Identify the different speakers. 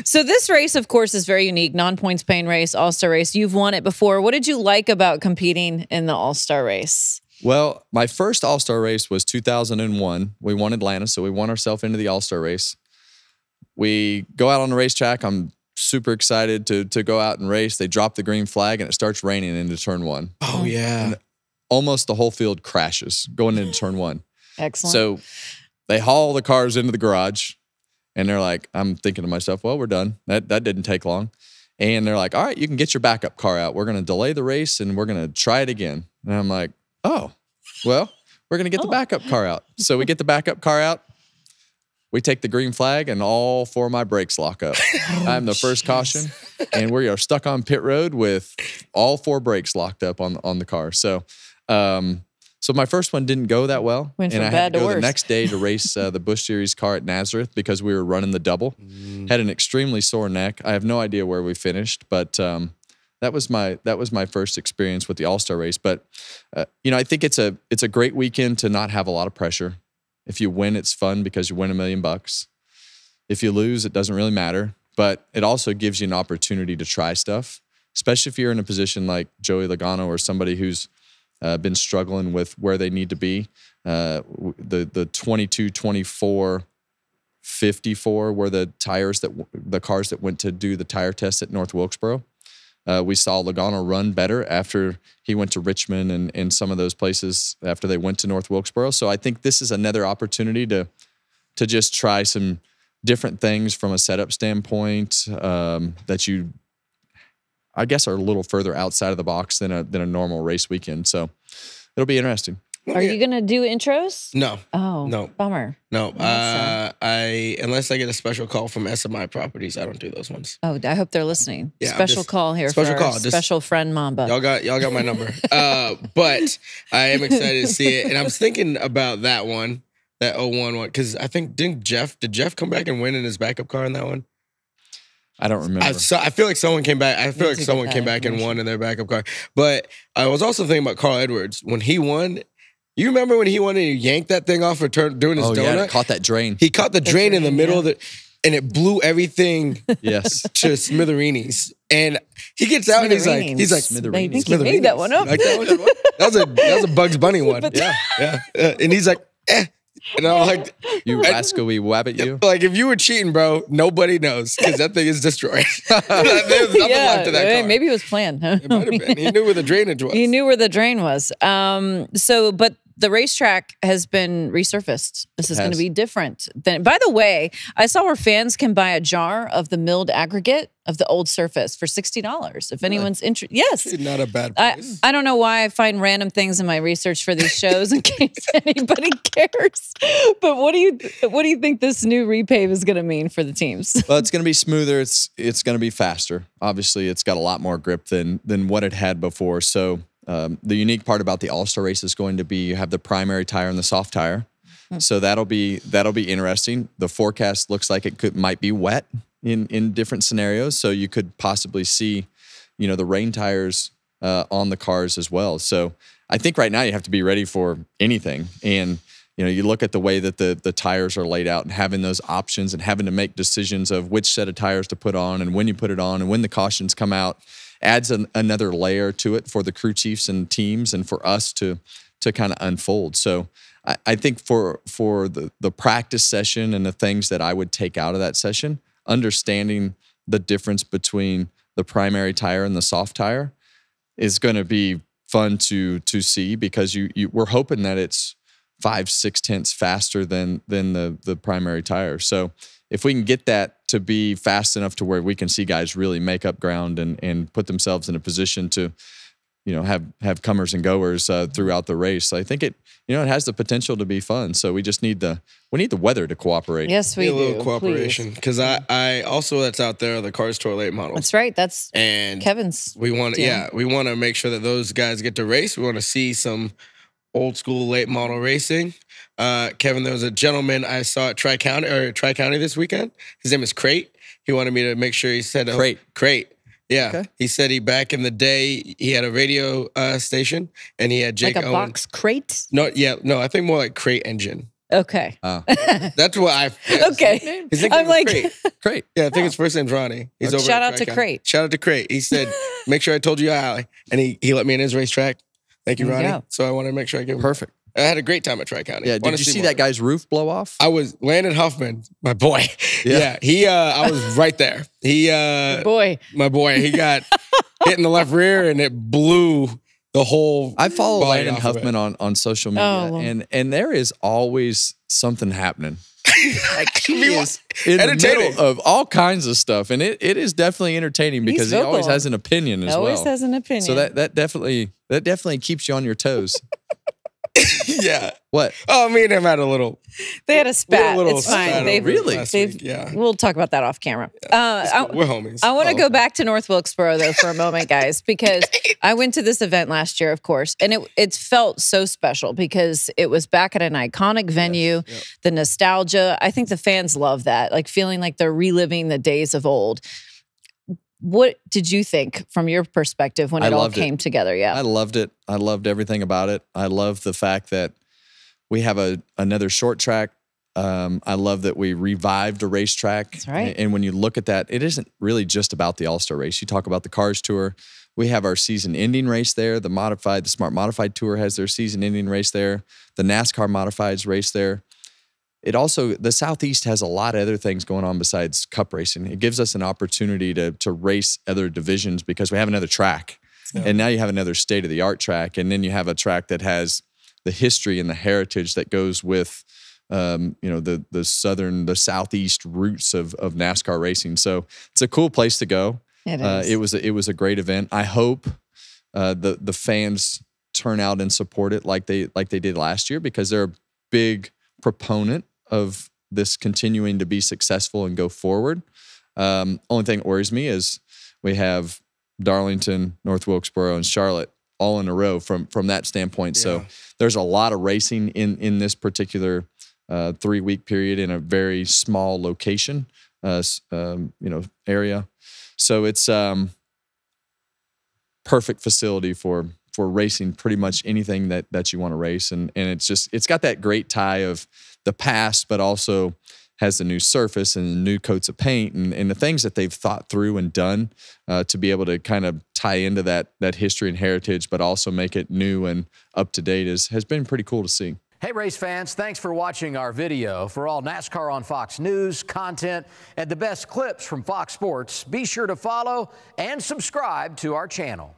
Speaker 1: So this race, of course, is very unique. Non-points paying race, All-Star race. You've won it before. What did you like about competing in the All-Star race?
Speaker 2: Well, my first All-Star race was 2001. We won Atlanta, so we won ourselves into the All-Star race. We go out on the racetrack. I'm super excited to go out and race. They drop the green flag, and it starts raining into turn one.
Speaker 3: Oh, yeah.
Speaker 2: And almost the whole field crashes going into turn one.
Speaker 1: Excellent.
Speaker 2: So they haul the cars into the garage, and they're like, I'm thinking to myself, well, we're done. That didn't take long. And they're like, all right, you can get your backup car out. We're going to delay the race, and we're going to try it again. And I'm like, oh, well, we're going to get the backup car out. So we get the backup car out. We take the green flag, and all four of my brakes lock up. I'm the first caution, and we are stuck on pit road with all four brakes locked up on the car. So so my first one didn't go that well.
Speaker 1: Went from
Speaker 2: and I
Speaker 1: bad
Speaker 2: had to
Speaker 1: to
Speaker 2: go
Speaker 1: worse.
Speaker 2: the next day to race the Busch Series car at Nazareth because we were running the double. Had an extremely sore neck. I have no idea where we finished, but that was my first experience with the All-Star race. But I think it's a great weekend to not have a lot of pressure. If you win, it's fun because you win $1 million. If you lose, it doesn't really matter. But it also gives you an opportunity to try stuff, especially if you're in a position like Joey Logano or somebody who's been struggling with where they need to be. The 22, 24, 54 were the cars that went to do the tire test at North Wilkesboro. We saw Logano run better after he went to Richmond and some of those places after they went to North Wilkesboro. So I think this is another opportunity to just try some different things from a setup standpoint that you, I guess, are a little further outside of the box than a normal race weekend. So it'll be interesting.
Speaker 1: Are you going to do intros?
Speaker 3: No.
Speaker 1: Oh,
Speaker 3: no.
Speaker 1: Bummer.
Speaker 3: No. Unless I get a special call from SMI Properties, I don't do those ones.
Speaker 1: Oh, I hope they're listening.
Speaker 3: Yeah,
Speaker 1: Special call here
Speaker 3: special
Speaker 1: for
Speaker 3: call,
Speaker 1: our
Speaker 3: just-
Speaker 1: special friend Mamba.
Speaker 3: Y'all got my number. But I am excited to see it. And I was thinking about that one, that 01 one, because I think, did Jeff come back and win in his backup car in that one?
Speaker 2: I don't remember.
Speaker 3: I feel like someone came back. I feel like
Speaker 1: to get
Speaker 3: someone
Speaker 1: that
Speaker 3: came back and
Speaker 1: information.
Speaker 3: won in their backup car. But I was also thinking about Carl Edwards. When he won, you remember when he won and he yanked that thing off for doing his donut?
Speaker 2: Yeah, it caught that drain.
Speaker 3: He caught the drain in the middle of and it blew everything
Speaker 2: Yes.
Speaker 3: to smithereens. And he gets out and he's like,
Speaker 1: I think you made that one up.
Speaker 3: Like that one? That was a Bugs Bunny one. Yeah. And he's like, eh. And I'm like,
Speaker 2: You rascally wabbit you.
Speaker 3: like, if you were cheating, bro, nobody knows because that thing is destroyed. There's nothing left to that car.
Speaker 1: Maybe it was planned. Huh?
Speaker 3: It might have been. He knew where the drainage was.
Speaker 1: He knew where the drain was. But the racetrack has been resurfaced. This is going to be different. By the way, I saw where fans can buy a jar of the milled aggregate of the old surface for $60. If anyone's interested, yes.
Speaker 3: Not a bad price.
Speaker 1: I don't know why I find random things in my research for these shows in case anybody cares. But what do you think this new repave is going to mean for the teams?
Speaker 2: Well, it's going to be smoother. It's going to be faster. Obviously, it's got a lot more grip than what it had before. So the unique part about the All-Star race is going to be you have the primary tire and the soft tire. So that'll be interesting. The forecast looks like it might be wet in different scenarios. So you could possibly see, the rain tires on the cars as well. So I think right now you have to be ready for anything. And you look at the way that the tires are laid out and having those options and having to make decisions of which set of tires to put on and when you put it on and when the cautions come out adds another layer to it for the crew chiefs and teams and for us to kind of unfold. So I think for the practice session and the things that I would take out of that session, understanding the difference between the primary tire and the soft tire is going to be fun to see because we're hoping that it's 5-6 tenths faster than the primary tire. So if we can get that to be fast enough to where we can see guys really make up ground and put themselves in a position to, have comers and goers throughout the race, I think it has the potential to be fun. So we just need the weather to cooperate.
Speaker 1: Yes, we
Speaker 3: Need
Speaker 1: do.
Speaker 3: a little cooperation because I also that's out there are the Cars Tour late models.
Speaker 1: That's right. That's
Speaker 3: And
Speaker 1: Kevin's.
Speaker 3: we want to make sure that those guys get to race. We want to see some old school late model racing. Kevin, there was a gentleman I saw at Tri-County this weekend. His name is Crate. He wanted me to make sure he said Crate. Yeah. Okay. He said back in the day he had a radio station and he had Jake
Speaker 1: like a
Speaker 3: Owen.
Speaker 1: box crate?
Speaker 3: No, I think more like crate engine.
Speaker 1: Okay.
Speaker 3: That's what I.
Speaker 1: Okay.
Speaker 3: His
Speaker 1: I'm like,
Speaker 2: Crate.
Speaker 3: Yeah, I think his first name's Ronnie. He's over
Speaker 1: shout
Speaker 3: at
Speaker 1: out to
Speaker 3: Tri-County.
Speaker 1: Crate.
Speaker 3: Shout out to Crate. He said, "Make sure I told you, Allie," and he let me in his racetrack. Thank you,
Speaker 1: There you
Speaker 3: Ronnie.
Speaker 1: go.
Speaker 3: So I want to make sure I give him.
Speaker 2: Perfect.
Speaker 3: I had a great time at Tri-County.
Speaker 2: Yeah. Did you see that guy's roof blow off?
Speaker 3: I was Landon Huffman, my boy.
Speaker 2: Yeah.
Speaker 3: I was right there.
Speaker 1: boy.
Speaker 3: My boy. He got hit in the left rear and it blew the whole.
Speaker 2: I follow
Speaker 3: body
Speaker 2: Landon
Speaker 3: off of
Speaker 2: Huffman on social media,
Speaker 1: Oh.
Speaker 2: and there is always something happening. Like he is in the
Speaker 3: entertaining.
Speaker 2: middle of all kinds of stuff, and it is definitely entertaining because he always
Speaker 1: vocal.
Speaker 2: has an opinion as well.
Speaker 1: Always has an opinion.
Speaker 2: So that definitely keeps you on your toes.
Speaker 3: Yeah.
Speaker 2: What?
Speaker 3: Oh, me and him had a little.
Speaker 1: They had a spat. It's fine.
Speaker 3: spat
Speaker 1: They've
Speaker 3: over it
Speaker 2: Really?
Speaker 3: last
Speaker 1: They've-
Speaker 3: week. Yeah.
Speaker 1: We'll talk about that off camera.
Speaker 3: We're homies.
Speaker 1: I want to
Speaker 3: Oh,
Speaker 1: go back to North Wilkesboro though for a moment, guys, because I went to this event last year, of course, and it felt so special because it was back at an iconic venue.
Speaker 3: Yep.
Speaker 1: The nostalgia. I think the fans love that, like feeling like they're reliving the days of old. What did you think from your perspective when
Speaker 2: I
Speaker 1: it all
Speaker 2: loved it.
Speaker 1: came together? Yeah.
Speaker 2: I loved it. I loved everything about it. I love the fact that we have another short track. I love that we revived a racetrack.
Speaker 1: That's right.
Speaker 2: And when you look at that, it isn't really just about the AllStar race. You talk about the Cars Tour. We have our season-ending race there. The Smart Modified Tour has their season-ending race there. The NASCAR Modifieds race there. It also, the Southeast has a lot of other things going on besides Cup racing. It gives us an opportunity to race other divisions because we have another track. Yeah. And now you have another state-of-the-art track. And then you have a track that has the history and the heritage that goes with, the Southeast roots of NASCAR racing. So it's a cool place to go.
Speaker 1: It is.
Speaker 2: It was a great event. I hope the fans turn out and support it like they did last year because they're a big proponent of this continuing to be successful and go forward. Only thing that worries me is we have Darlington, North Wilkesboro, and Charlotte all in a row from that standpoint. Yeah. So there's a lot of racing in this particular 3-week period in a very small location, area. So it's perfect facility for racing pretty much anything that you want to race. And it's got that great tie of the past, but also has the new surface and new coats of paint and the things that they've thought through and done to be able to kind of tie into that history and heritage, but also make it new and up to date has been pretty cool to see.
Speaker 4: Hey, race fans, thanks for watching our video. For all NASCAR on Fox News, content, and the best clips from Fox Sports, be sure to follow and subscribe to our channel.